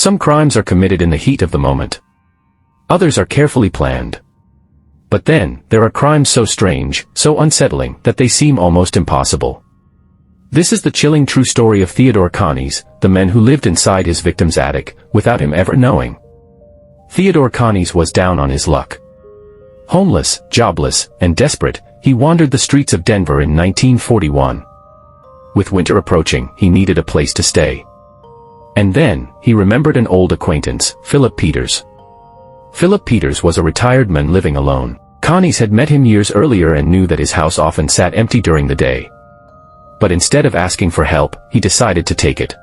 Some crimes are committed in the heat of the moment. Others are carefully planned. But then, there are crimes so strange, so unsettling, that they seem almost impossible. This is the chilling true story of Theodore Coneys, the man who lived inside his victim's attic, without him ever knowing. Theodore Coneys was down on his luck. Homeless, jobless, and desperate, he wandered the streets of Denver in 1941. With winter approaching, he needed a place to stay. And then, he remembered an old acquaintance, Philip Peters. Philip Peters was a retired man living alone. Coneys had met him years earlier and knew that his house often sat empty during the day. But instead of asking for help, he decided to take it.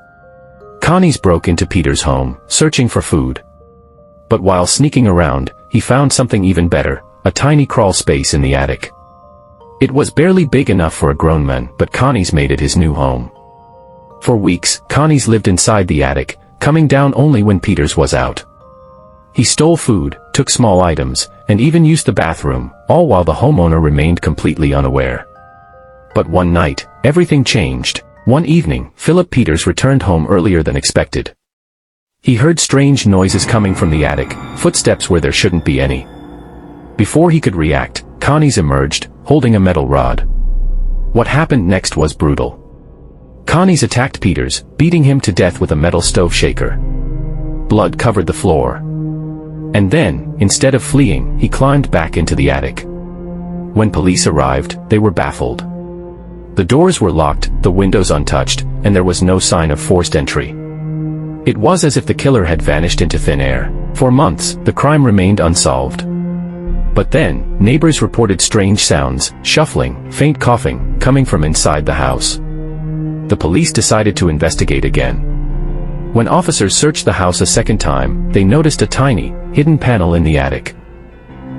Coneys broke into Peters' home, searching for food. But while sneaking around, he found something even better, a tiny crawl space in the attic. It was barely big enough for a grown man, but Coneys made it his new home. For weeks, Coneys lived inside the attic, coming down only when Peters was out. He stole food, took small items, and even used the bathroom, all while the homeowner remained completely unaware. But one night, everything changed. One evening, Philip Peters returned home earlier than expected. He heard strange noises coming from the attic, footsteps where there shouldn't be any. Before he could react, Coneys emerged, holding a metal rod. What happened next was brutal. Coneys attacked Peters, beating him to death with a metal stove shaker. Blood covered the floor. And then, instead of fleeing, he climbed back into the attic. When police arrived, they were baffled. The doors were locked, the windows untouched, and there was no sign of forced entry. It was as if the killer had vanished into thin air. For months, the crime remained unsolved. But then, neighbors reported strange sounds, shuffling, faint coughing, coming from inside the house. The police decided to investigate again. When officers searched the house a second time, they noticed a tiny, hidden panel in the attic.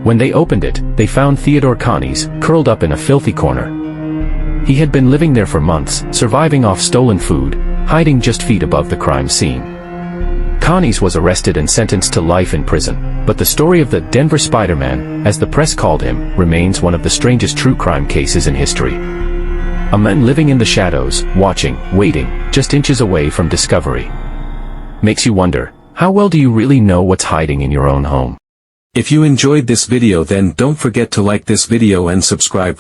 When they opened it, they found Theodore Coneys, curled up in a filthy corner. He had been living there for months, surviving off stolen food, hiding just feet above the crime scene. Coneys was arrested and sentenced to life in prison, but the story of the Denver Spiderman, as the press called him, remains one of the strangest true crime cases in history. A man living in the shadows, watching, waiting, just inches away from discovery. Makes you wonder, how well do you really know what's hiding in your own home? If you enjoyed this video, then don't forget to like this video and subscribe.